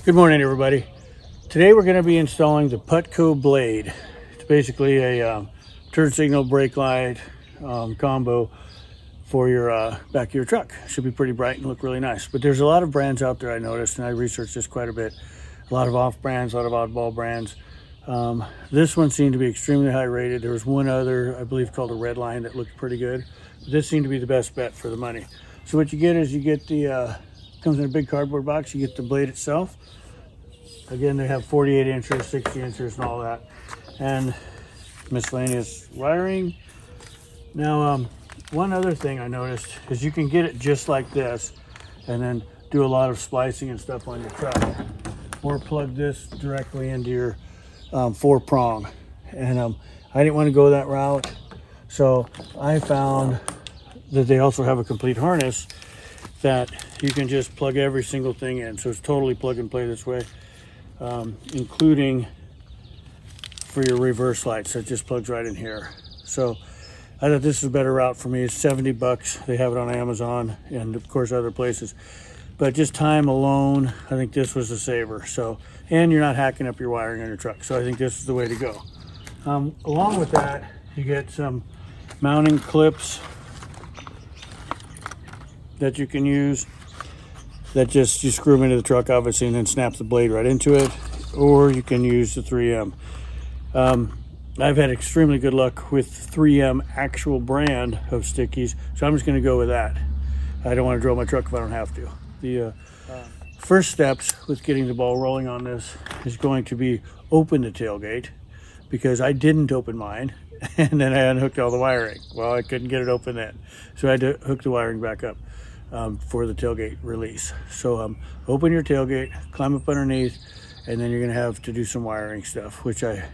Good morning, everybody. Today we're going to be installing the Putco blade. It's basically a turn signal brake light combo for your back of your truck. Should be pretty bright and look really nice. But there's a lot of brands out there I noticed, and I researched this quite a bit. A lot of off brands, a lot of oddball brands. This one seemed to be extremely high rated. There was one other, I believe, called a Red Line that looked pretty good. But this seemed to be the best bet for the money. So what you get is you get the comes in a big cardboard box. You get the blade itself. Again, they have 48 inches, 60 inches, and all that, and miscellaneous wiring. Now, one other thing I noticed is you can get it just like this, and then do a lot of splicing and stuff on your truck, or plug this directly into your 4-prong. And I didn't want to go that route, so I found that they also have a complete harness that you can just plug every single thing in. So it's totally plug and play this way, including for your reverse lights. That just plugs right in here. So I thought this is a better route for me. It's 70 bucks. They have it on Amazon and of course other places. But just time alone, I think this was a saver. So, and you're not hacking up your wiring on your truck. So I think this is the way to go. Along with that, you get some mounting clips that you can use, that just, you screw them into the truck obviously and then snap the blade right into it, or you can use the 3M. I've had extremely good luck with 3M actual brand of stickies, so I'm just going to go with that. I don't want to drill my truck if I don't have to. The first steps with getting the ball rolling on this is going to be open the tailgate, because I didn't open mine and then I unhooked all the wiring. Well, I couldn't get it open then, so I had to hook the wiring back up for the tailgate release. So open your tailgate, climb up underneath, and then you're going to have to do some wiring stuff, which I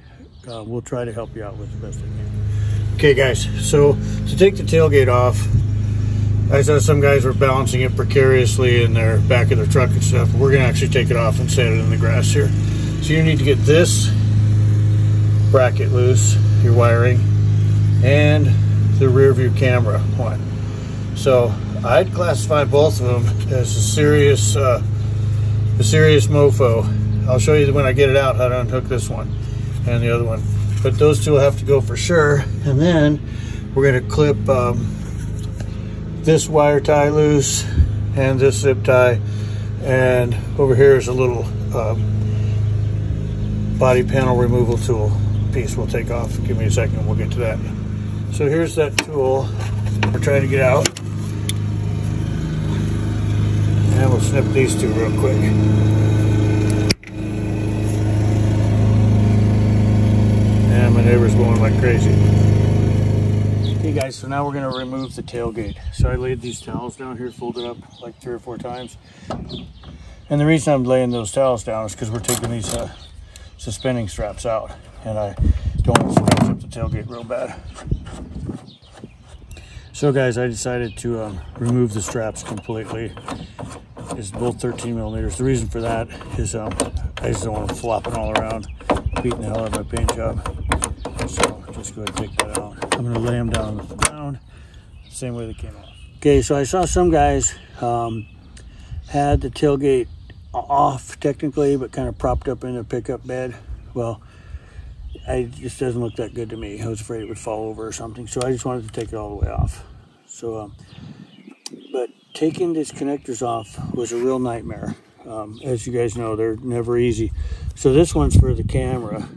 will try to help you out with the best I can. Okay guys, so to take the tailgate off, I saw some guys were balancing it precariously in their back of their truck and stuff. We're going to actually take it off and set it in the grass here. So you need to get this bracket loose, your wiring, and the rear view camera one. So I'd classify both of them as a serious mofo. I'll show you when I get it out how to unhook this one and the other one. But those two will have to go for sure. And then we're going to clip this wire tie loose and this zip tie. And over here is a little body panel removal tool piece we'll take off. Give me a second, we'll get to that. So here's that tool we're trying to get out. And we'll snip these two real quick. And my neighbor's going like crazy. Okay guys, so now we're going to remove the tailgate. So I laid these towels down here, folded up like 3 or 4 times. And the reason I'm laying those towels down is because we're taking these suspending straps out. And I don't want to scratch up the tailgate real bad. So guys, I decided to remove the straps completely. It's both 13 millimeters. The reason for that is I just don't want them flopping all around, beating the hell out of my paint job. So just go ahead and take that out. I'm going to lay them down on the ground, same way they came out. Okay, so I saw some guys had the tailgate off technically, but kind of propped up in their pickup bed. Well, it just doesn't look that good to me. I was afraid it would fall over or something, so I just wanted to take it all the way off. So, but taking these connectors off was a real nightmare. As you guys know, they're never easy. So this one's for the camera,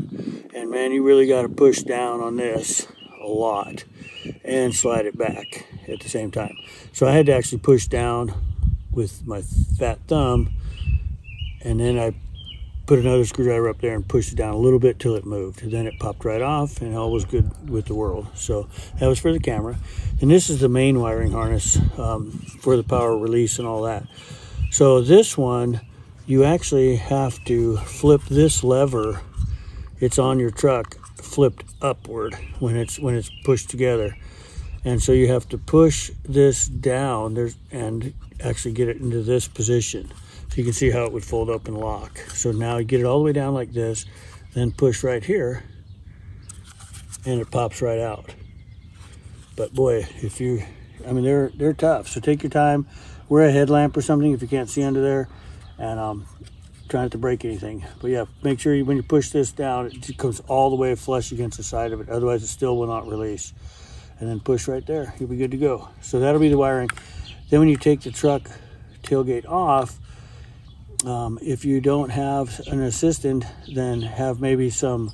and man, you really got to push down on this a lot and slide it back at the same time. So I had to actually push down with my fat thumb, and then I put another screwdriver up there and pushed it down a little bit till it moved. And then it popped right off and all was good with the world. So that was for the camera. And this is the main wiring harness for the power release and all that. So this one, you actually have to flip this lever. It's on your truck, flipped upward when it's pushed together. And so you have to push this down and actually get it into this position. So you can see how it would fold up and lock. So now you get it all the way down like this, then push right here, and it pops right out. But boy, I mean, they're tough. So take your time, wear a headlamp or something if you can't see under there, and try not to break anything. But yeah, make sure when you push this down, it comes all the way flush against the side of it. Otherwise, it still will not release. And then push right there. You'll be good to go. So that'll be the wiring. Then when you take the truck tailgate off, if you don't have an assistant, then have maybe some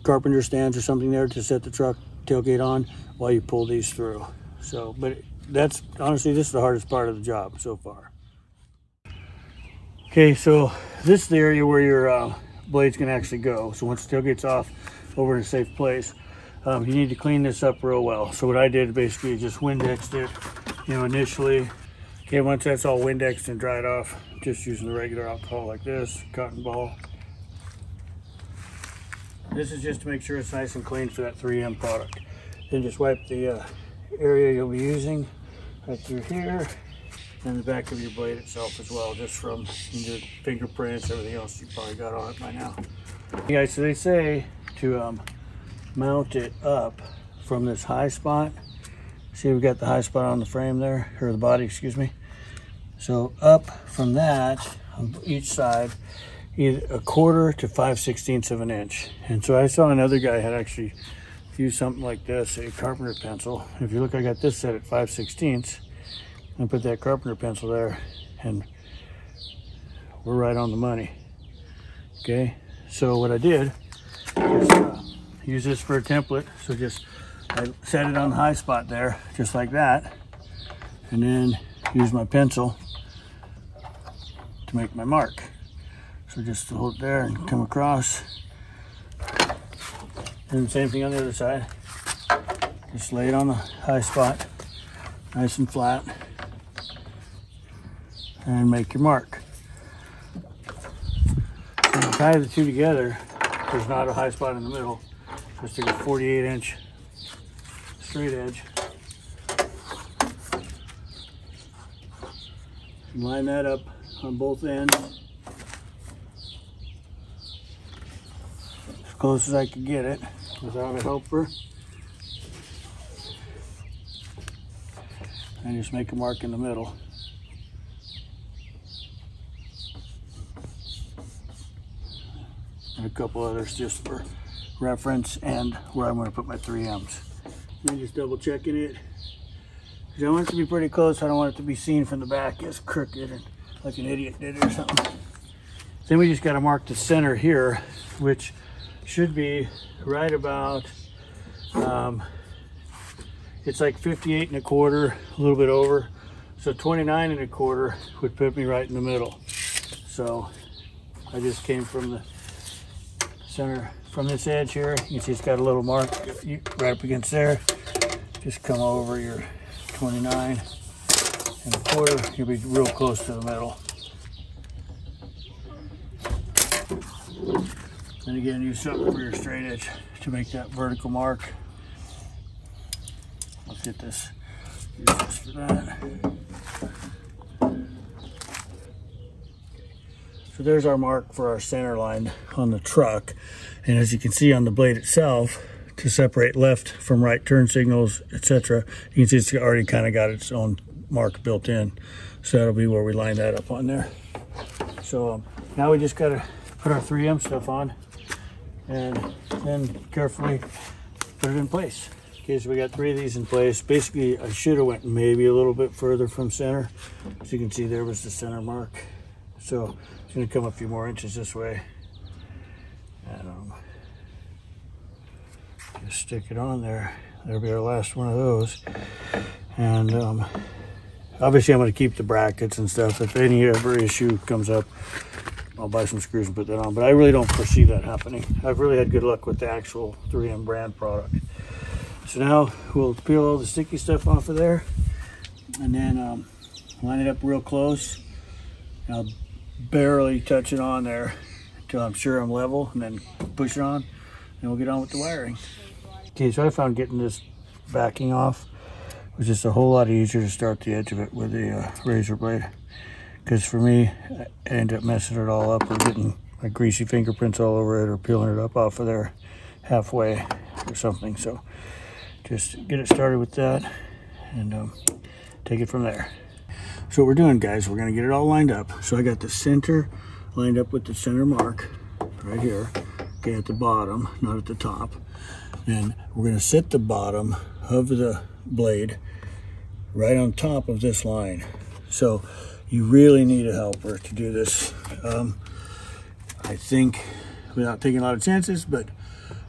carpenter stands or something there to set the truck tailgate on while you pull these through. So, but that's honestly, this is the hardest part of the job so far. Okay, so this is the area where your blade's gonna actually go. So once the tailgate's off, over in a safe place, you need to clean this up real well. So what I did basically just Windexed it, you know, initially. Okay, once that's all Windexed and dried off, just using the regular alcohol like this, cotton ball. This is just to make sure it's nice and clean for that 3M product. Then just wipe the area you'll be using right through here and the back of your blade itself as well, just from your fingerprints, everything else you probably got on it by now. Yeah, so they say to mount it up from this high spot. See, we've got the high spot on the frame there, or the body, excuse me. So up from that on each side, either 1/4 to 5/16 of an inch. And so I saw another guy had actually used something like this, a carpenter pencil. If you look, I got this set at 5/16, and put that carpenter pencil there, and we're right on the money. Okay, so what I did is use this for a template. So just I set it on the high spot there, just like that, and then use my pencil to make my mark. So just hold it there and come across. And the same thing on the other side. Just lay it on the high spot, nice and flat, and make your mark. So to tie the two together, there's not a high spot in the middle. Just take a 48-inch straight edge. Line that up on both ends as close as I could get it without a helper. And just make a mark in the middle. And a couple others just for reference and where I'm going to put my 3Ms. And just double checking it. I want it to be pretty close. I don't want it to be seen from the back as crooked and like an idiot did it or something. Then we just got to mark the center here, which should be right about, it's like 58 1/4, a little bit over. So 29 1/4 would put me right in the middle. So I just came from the center, from this edge here. You can see it's got a little mark right up against there. Just come over your 29 1/4, you'll be real close to the middle. And again, use something for your straight edge to make that vertical mark. Let's get this, use this for that. So there's our mark for our center line on the truck. And as you can see on the blade itself, to separate left from right turn signals, etc., you can see it's already kind of got its own mark built in. So that'll be where we line that up on there. So now we just got to put our 3M stuff on and then carefully put it in place. Okay, so we got 3 of these in place. Basically, I should have went maybe a little bit further from center. As you can see, there was the center mark. So it's going to come a few more inches this way. And just stick it on there. That'll be our last one of those. And obviously I'm going to keep the brackets and stuff. If any ever issue comes up, I'll buy some screws and put that on. But I really don't foresee that happening. I've really had good luck with the actual 3M brand product. So now we'll peel all the sticky stuff off of there and then line it up real close. And I'll barely touch it on there until I'm sure I'm level, and then push it on, and we'll get on with the wiring. Okay, so I found getting this backing off was just a whole lot easier to start the edge of it with a razor blade. Because for me, I ended up messing it all up or getting like greasy fingerprints all over it or peeling it up off of there halfway or something. So just get it started with that and take it from there. So what we're doing, guys, we're gonna get it all lined up. So I got the center lined up with the center mark right here, okay, at the bottom, not at the top. And we're gonna set the bottom of the blade right on top of this line. So you really need a helper to do this. I think, without taking a lot of chances, but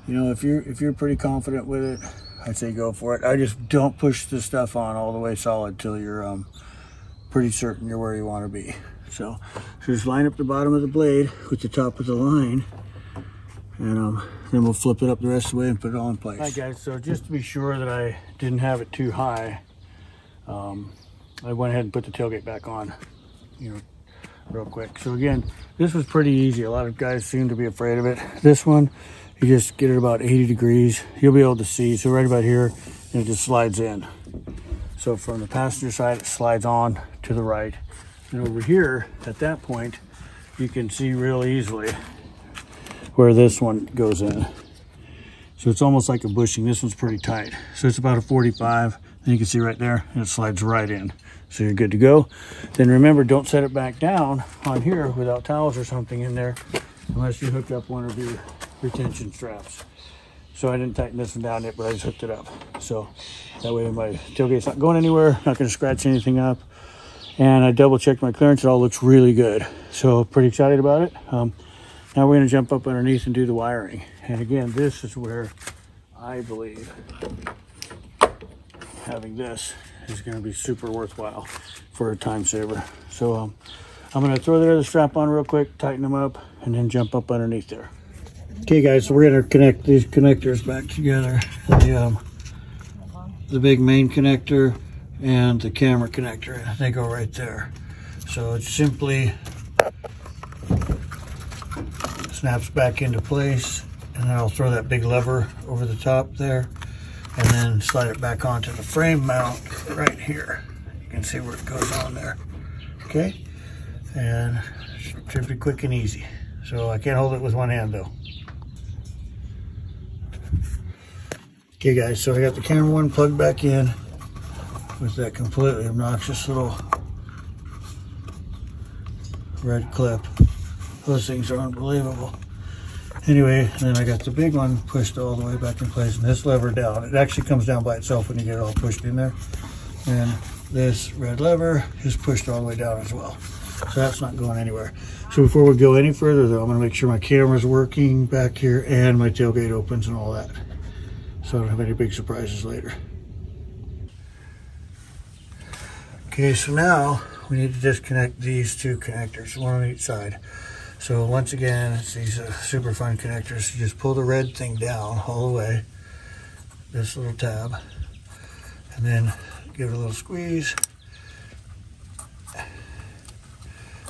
you know, if you're pretty confident with it, I'd say go for it. I just don't push the stuff on all the way solid till you're pretty certain you're where you want to be. So just line up the bottom of the blade with the top of the line, and then we'll flip it up the rest of the way and put it all in place. All right, guys, so just to be sure that I didn't have it too high, I went ahead and put the tailgate back on, you know, real quick. So again, this was pretty easy. A lot of guys seem to be afraid of it. This one, you just get it about 80 degrees. You'll be able to see. So right about here, and it just slides in. So from the passenger side, it slides on to the right. And over here, at that point, you can see real easily where this one goes in. So it's almost like a bushing. This one's pretty tight. So it's about a 45. And you can see right there, and it slides right in. So you're good to go. Then remember, don't set it back down on here without towels or something in there, unless you hook up one of your retention straps. So I didn't tighten this one down yet, but I just hooked it up. So that way my tailgate's not going anywhere, not gonna scratch anything up. And I double checked my clearance, it all looks really good. So pretty excited about it. Now we're gonna jump up underneath and do the wiring. And again, this is where I believe having this is going to be super worthwhile for a time saver. So I'm going to throw the other strap on real quick, tighten them up, and then jump up underneath there. Okay, guys, so we're going to connect these connectors back together. The big main connector and the camera connector, they go right there. So it simply snaps back into place, and then I'll throw that big lever over the top there, and then slide it back onto the frame mount right here. You can see where it goes on there. Okay, and it should be quick and easy. So I can't hold it with one hand though. Okay, guys, so I got the camera one plugged back in with that completely obnoxious little red clip. Those things are unbelievable. Anyway, then I got the big one pushed all the way back in place, and this lever down. It actually comes down by itself when you get it all pushed in there. And this red lever is pushed all the way down as well. So that's not going anywhere. So before we go any further though, I'm gonna make sure my camera's working back here and my tailgate opens and all that, so I don't have any big surprises later. Okay, so now we need to disconnect these two connectors, one on each side. So once again, it's these super fun connectors. You just pull the red thing down all the way, this little tab, and then give it a little squeeze.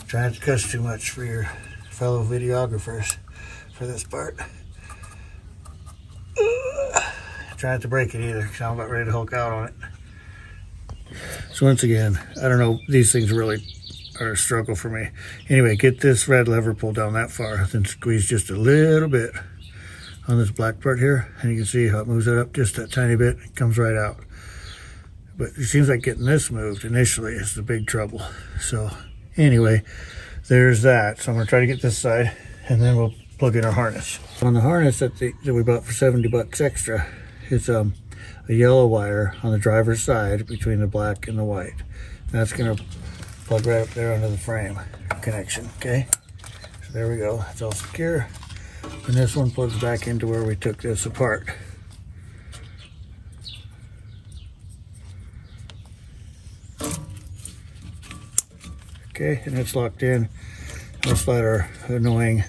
Try not to cuss too much for your fellow videographers for this part. Try not to break it either, because I'm about ready to Hulk out on it. So once again, I don't know, these things really are a struggle for me. Anyway, get this red lever pulled down that far, then squeeze just a little bit on this black part here, and you can see how it moves it up just that tiny bit. It comes right out. But it seems like getting this moved initially is the big trouble. So anyway, there's that. So I'm gonna try to get this side, and then we'll plug in our harness. On the harness that we bought for 70 bucks extra, it's a yellow wire on the driver's side between the black and the white. That's gonna plug right up there under the frame connection, okay? So there we go, it's all secure. And this one plugs back into where we took this apart. Okay, and it's locked in. We'll slide our annoying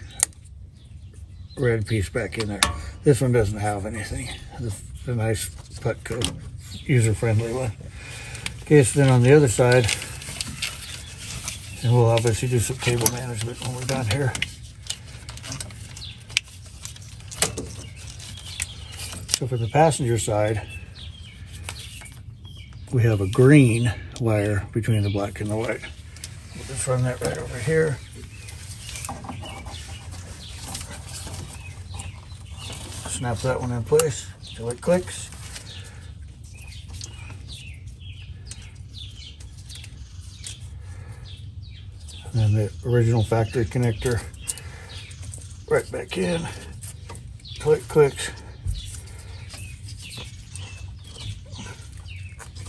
red piece back in there. This one doesn't have anything. This is a nice Putco, user-friendly one. Okay, so then on the other side, and we'll obviously do some cable management when we're done here. So for the passenger side, we have a green wire between the black and the white. We'll just run that right over here. Snap that one in place until it clicks. And the original factory connector right back in. Clicks.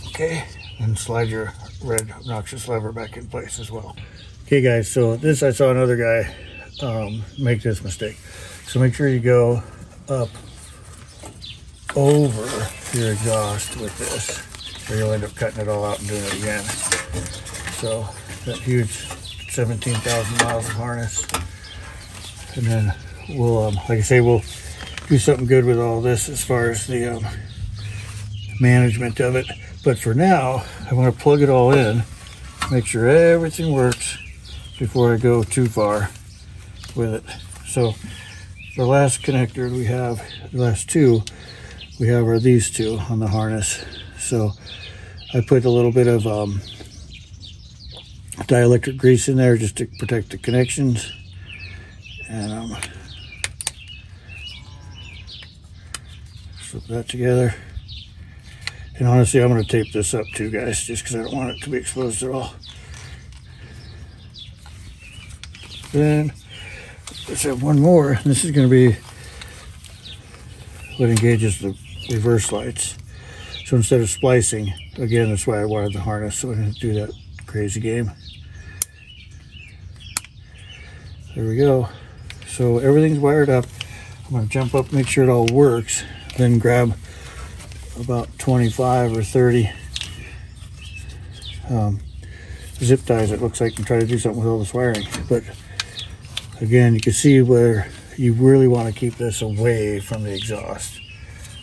Okay, and slide your red obnoxious lever back in place as well. Okay guys, so this, I saw another guy make this mistake. So make sure you go up over your exhaust with this, or you'll end up cutting it all out and doing it again. So that huge 17,000 miles of harness. And then we'll, like I say, we'll do something good with all this as far as the management of it. But for now, I want to plug it all in, make sure everything works before I go too far with it. So the last connector we have, the last two we have are these two on the harness. So I put a little bit of dielectric grease in there just to protect the connections. And slip that together. And honestly, I'm going to tape this up too, guys, just because I don't want it to be exposed at all. Then let's have one more. This is going to be what engages the reverse lights. So instead of splicing, again, that's why I wanted the harness, so I didn't do that crazy game. There we go. So everything's wired up. I'm going to jump up, make sure it all works, then grab about 25 or 30 zip ties, it looks like, and try to do something with all this wiring. But again, you can see where you really want to keep this away from the exhaust.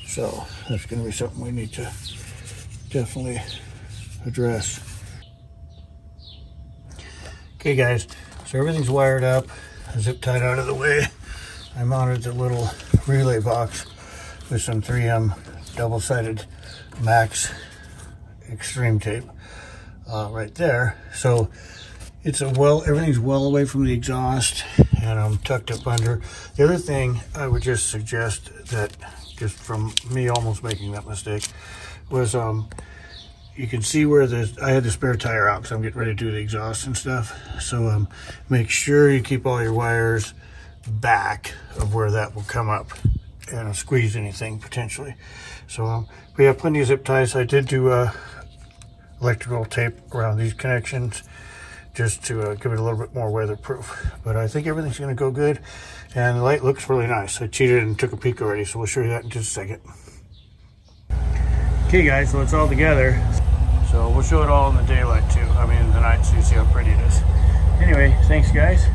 So that's going to be something we need to definitely address. Okay guys, so everything's wired up, zip tied out of the way. I mounted the little relay box with some 3M double-sided Max extreme tape right there. So it's everything's well away from the exhaust, and I'm tucked up under. The other thing I would just suggest, that just from me almost making that mistake, was you can see where I had the spare tire out because I'm getting ready to do the exhaust and stuff. So make sure you keep all your wires back of where that will come up and squeeze anything potentially. So we have plenty of zip ties. I did do electrical tape around these connections just to give it a little bit more weatherproof. But I think everything's going to go good, and the light looks really nice. I cheated and took a peek already, so we'll show you that in just a second. Okay guys, so it's all together. So we'll show it all in the daylight too. I mean in the night, so you see how pretty it is. Anyway, thanks guys.